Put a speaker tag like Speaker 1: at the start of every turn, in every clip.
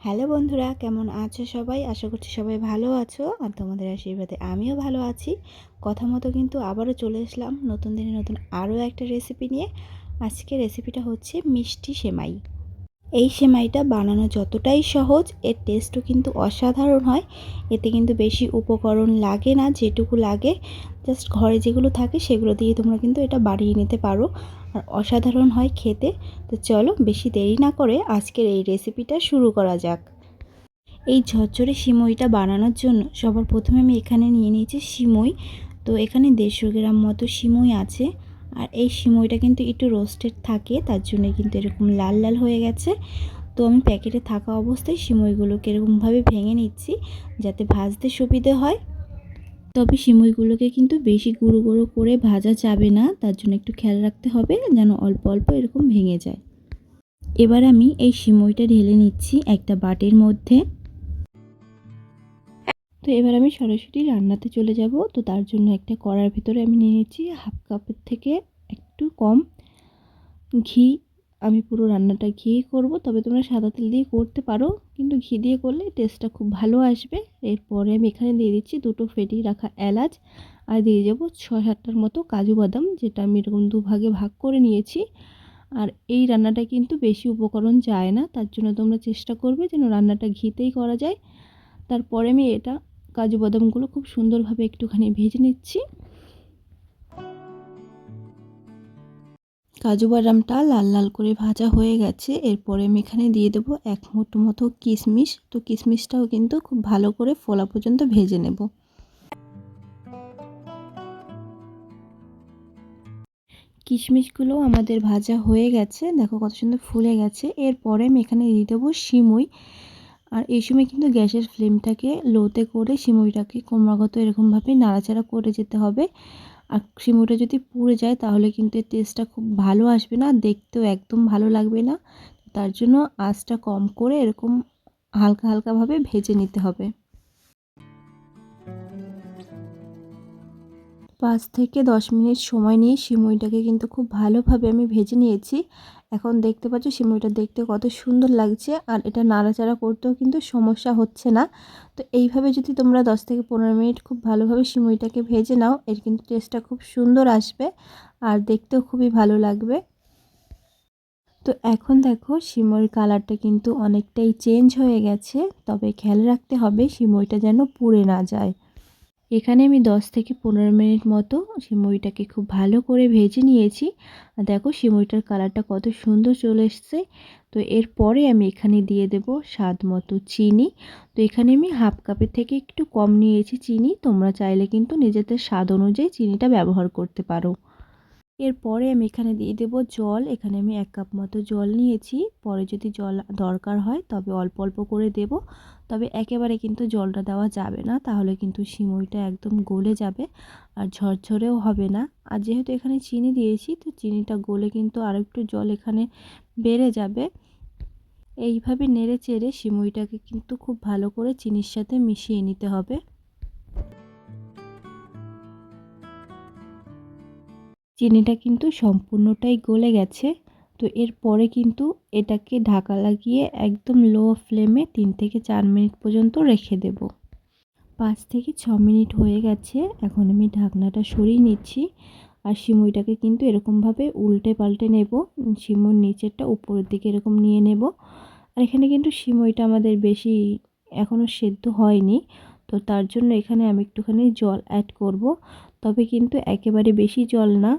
Speaker 1: Hello বন্ধুরা, কেমন আছো সবাই? আশা করছি সবাই ভালো আছো আর তোমাদের আশীর্বাদে আমিও ভালো আছি। কথা মতো কিন্তু আবারও চলে আসলাম নতুন দিনে নতুন আরও একটা রেসিপি নিয়ে। আজকের রেসিপিটা হচ্ছে মিষ্টি সেমাই। এই সেমাইটা বানানো যতটাই সহজ, এর টেস্টও কিন্তু অসাধারণ হয়। এতে কিন্তু বেশি উপকরণ লাগে না, যেটুকু লাগে জাস্ট ঘরে যেগুলো থাকে সেগুলো দিয়ে তোমরা কিন্তু এটা বানিয়ে নিতে পারো, আর অসাধারণ হয় খেতে। তো চলো বেশি দেরি না করে আজকের এই রেসিপিটা শুরু করা যাক। এই ঝরঝরে সিমইটা বানানোর জন্য সবার প্রথমে আমি এখানে নিয়ে নিয়েছি সিমই। তো এখানে 150 গ্রাম মতো সিমই আছে। আর এই সিমইটা কিন্তু একটু রোস্টেড থাকে, তার জন্য কিন্তু এরকম লাল লাল হয়ে গেছে। তো আমি প্যাকেটে থাকা অবস্থায় সিমইগুলোকে এরকমভাবে ভেঙে নিচ্ছি যাতে ভাজতে সুবিধে হয়। তবে সিমইগুলোকে কিন্তু বেশি গুঁড়ো গুঁড়ো করে ভাজা যাবে না, তার জন্য একটু খেয়াল রাখতে হবে যেন অল্প অল্প এরকম ভেঙে যায়। এবার আমি এই সিমইটা ঢেলে নিচ্ছি একটা বাটির মধ্যে। তো এবার আমি সরাসরি রান্নাতে চলে যাব। তো তার জন্য একটা কড়ার ভিতরে আমি নিয়ে নিচ্ছি হাফ কাপের থেকে একটু কম ঘি। আমি পুরো রান্নাটা ঘি করব, তবে তোমরা সাদা তেল দিয়ে করতে পারো, কিন্তু ঘি দিয়ে করলে টেস্টটা খুব ভালো আসবে। এরপরে আমি এখানে দিয়ে দিচ্ছি দুটো ফেটিয়ে রাখা এলাচ, আর দিয়ে যাবো 6-7টার মতো কাজু বাদাম, যেটা আমি এরকম দুভাগে ভাগ করে নিয়েছি। আর এই রান্নাটা কিন্তু বেশি উপকরণ যায় না, তার জন্য তোমরা চেষ্টা করবে যেন রান্নাটা ঘিতেই করা যায়। তারপরে আমি এটা কাজু বাদামগুলো খুব সুন্দরভাবে একটুখানি ভেজে নিচ্ছি। কাজু বাদামটা লাল লাল করে ভাজা হয়ে গেছে। এরপরে আমি এখানে দিয়ে দেবো 1 মুঠো মতো কিশমিশ। তো কিশমিশটাও কিন্তু খুব ভালো করে ফোলা পর্যন্ত ভেজে নেব। কিশমিশগুলো আমাদের ভাজা হয়ে গেছে, দেখো কত সুন্দর ফুলে গেছে। এরপরে আমি এখানে দিয়ে দেবো সিমুই। আর এই সময় কিন্তু গ্যাসের ফ্লেমটাকে লোতে করে সিমুইটাকে ক্রমাগত এরকমভাবে নাড়াচাড়া করে যেতে হবে। আর সিমুইটা যদি পুড়ে যায় তাহলে কিন্তু এর টেস্টটা খুব ভালো আসবে না, দেখতেও একদম ভালো লাগবে না। তার জন্য আঁচটা কম করে এরকম হালকা হালকাভাবে ভেজে নিতে হবে। 5 থেকে 10 মিনিট সময় নিয়ে সিমুইটাকে কিন্তু খুব ভালোভাবে আমি ভেজে নিয়েছি। এখন দেখতে পাচ্ছ সিমুইটা দেখতে কত সুন্দর লাগছে, আর এটা নাড়াচাড়া করতেও কিন্তু সমস্যা হচ্ছে না। তো এইভাবে যদি তোমরা 10 থেকে 15 মিনিট খুব ভালোভাবে সিমুইটাকে ভেজে নাও, এর কিন্তু টেস্টটা খুব সুন্দর আসবে আর দেখতেও খুবই ভালো লাগবে। তো এখন দেখো সিমইর কালারটা কিন্তু অনেকটাই চেঞ্জ হয়ে গেছে, তবে খেয়াল রাখতে হবে সিমইটা যেন পুড়ে না যায়। এখানে আমি 10 থেকে 15 মিনিট মতো সিমইটাকে খুব ভালো করে ভেজে নিয়েছি। আর দেখো সিমইটার কালারটা কত সুন্দর চলে এসছে। তো এরপরে আমি এখানে দিয়ে দেব স্বাদ মতো চিনি। তো এখানে আমি হাফ কাপের থেকে একটু কম নিয়েছি চিনি, তোমরা চাইলে কিন্তু নিজেদের স্বাদ অনুযায়ী চিনিটা ব্যবহার করতে পারো। এরপরে আমি এখানে দিয়ে দেব জল। এখানে আমি 1 কাপ মতো জল নিয়েছি। পরে যদি জল দরকার হয় তবে অল্প অল্প করে দেব, তবে একেবারে কিন্তু জলটা দেওয়া যাবে না, তাহলে কিন্তু সিমইটা একদম গলে যাবে আর ঝরঝরেও হবে না। আর যেহেতু এখানে চিনি দিয়েছি, তো চিনিটা গলে কিন্তু আরও একটু জল এখানে বেড়ে যাবে। এইভাবে নেড়ে চেড়ে সিমইটাকে কিন্তু খুব ভালো করে চিনির সাথে মিশিয়ে নিতে হবে। চিনিটা কিন্তু সম্পূর্ণটাই গলে গেছে। তো এরপরে কিন্তু এটাকে ঢাকা লাগিয়ে একদম লো ফ্লেমে 3 থেকে 4 মিনিট পর্যন্ত রেখে দেব। 5 থেকে 6 মিনিট হয়ে গেছে। এখন আমি ঢাকনাটা সরিয়ে নিচ্ছি। আর সিমইটাকে কিন্তু এরকমভাবে উল্টে পাল্টে নেব। সিমইর নিচেরটা উপরের দিকে এরকম নিয়ে নেব। আর এখানে কিন্তু সিমইটা আমাদের বেশি এখনও সেদ্ধ হয়নি, তো তার জন্য এখানে আমি একটুখানি জল অ্যাড করব। তবে কিন্তু একেবারে বেশি জল না,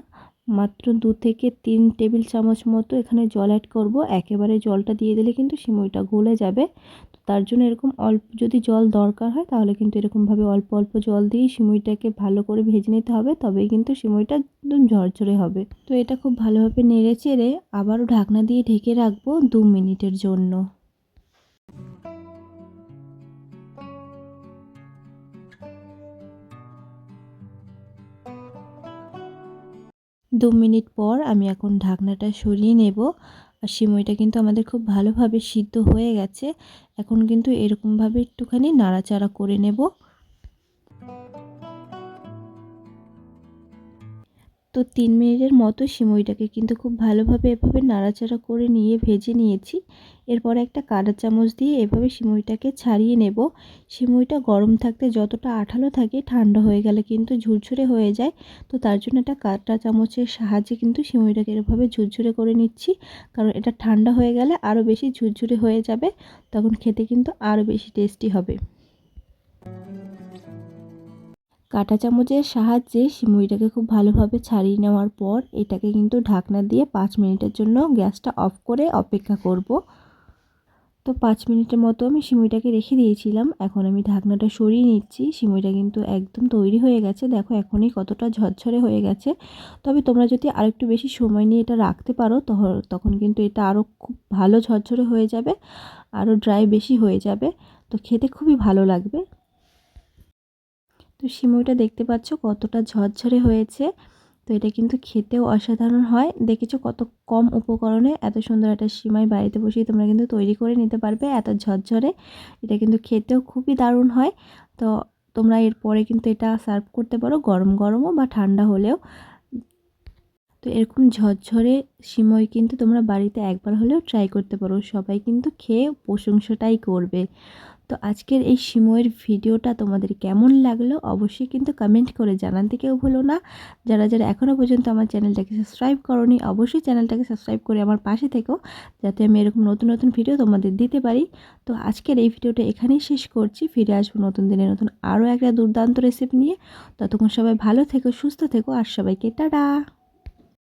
Speaker 1: মাত্র 2 থেকে 3 টেবিল চামচ মতো এখানে জল অ্যাড করব। একেবারে জলটা দিয়ে দিলে কিন্তু সিমইটা গলে যাবে। তো তার জন্য এরকম অল্প যদি জল দরকার হয় তাহলে কিন্তু এরকমভাবে অল্প অল্প জল দিয়ে সিমইটাকে ভালো করে ভেজে নিতে হবে, তবেই কিন্তু সিমইটা একদম ঝরঝরে হবে। তো এটা খুব ভালোভাবে নেড়ে চেড়ে আবারও ঢাকনা দিয়ে ঢেকে রাখবো 2 মিনিটের জন্য। 2 মিনিট পর আমি এখন ঢাকনাটা সরিয়ে নেব। আর সিমইটা কিন্তু আমাদের খুব ভালোভাবে সিদ্ধ হয়ে গেছে। এখন কিন্তু এরকমভাবে একটুখানি নাড়াচাড়া করে নেব। তো 3 মিনিটের মতো সিমইটাকে কিন্তু খুব ভালোভাবে এভাবে নাড়াচাড়া করে নিয়ে ভেজে নিয়েছি। এরপরে একটা কাঁটা চামচ দিয়ে এভাবে সিমইটাকে ছাড়িয়ে নেব। সিমইটা গরম থাকতে যতটা আঠালো থাকে ঠান্ডা হয়ে গেলে কিন্তু ঝুরঝুরে হয়ে যায়। তো তার জন্য একটা কাঁটা চামচের সাহায্যে কিন্তু সিমইটাকে এভাবে ঝুরঝুরে করে নিচ্ছি, কারণ এটা ঠান্ডা হয়ে গেলে আরও বেশি ঝুরঝুরে হয়ে যাবে, তখন খেতে কিন্তু আরও বেশি টেস্টি হবে। কাঁটা চামচের সাহায্যে সিমুইটাকে খুব ভালোভাবে ছাড়িয়ে নেওয়ার পর এটাকে কিন্তু ঢাকনা দিয়ে 5 মিনিটের জন্য গ্যাসটা অফ করে অপেক্ষা করব। তো 5 মিনিটের মতো আমি সিমুইটাকে রেখে দিয়েছিলাম। এখন আমি ঢাকনাটা সরিয়ে নিচ্ছি। সিমুইটা কিন্তু একদম তৈরি হয়ে গেছে। দেখো এখনই কতটা ঝরঝরে হয়ে গেছে। তবে তোমরা যদি আরেকটু বেশি সময় নিয়ে এটা রাখতে পারো তখন কিন্তু এটা আরও খুব ভালো ঝরঝরে হয়ে যাবে, আরও ড্রাই বেশি হয়ে যাবে। তো খেতে খুবই ভালো লাগবে। তো সিমইটা দেখতে পাচ্ছ কতটা ঝরঝরে হয়েছে। তো এটা কিন্তু খেতেও অসাধারণ হয়। দেখেছো কত কম উপকরণে এত সুন্দর একটা সিমাই বাড়িতে বসেই তোমরা কিন্তু তৈরি করে নিতে পারবে, এত ঝরঝরে। এটা কিন্তু খেতেও খুবই দারুণ হয়। তো তোমরা এরপরে কিন্তু এটা সার্ভ করতে পারো গরম গরমও বা ঠান্ডা হলেও। তো এরকম ঝরঝরে সিমই কিন্তু তোমরা বাড়িতে একবার হলেও ট্রাই করতে পারো, সবাই কিন্তু খেয়ে প্রশংসাটাই করবে। তো আজকের এই সিমইয়ের ভিডিওটা তোমাদের কেমন লাগলো অবশ্যই কিন্তু কমেন্ট করে জানাতে কেউ ভুলো না। যারা যারা এখনও পর্যন্ত আমার চ্যানেলটাকে সাবস্ক্রাইব করোনি অবশ্যই চ্যানেলটাকে সাবস্ক্রাইব করে আমার পাশে থেকো, যাতে আমি এরকম নতুন নতুন ভিডিও তোমাদের দিতে পারি। তো আজকের এই ভিডিওটা এখানেই শেষ করছি। ফিরে আসবো নতুন দিনে নতুন আরও একটা দুর্দান্ত রেসিপি নিয়ে। ততক্ষণ সবাই ভালো থেকো, সুস্থ থেকো, আর সবাইকে টাটা।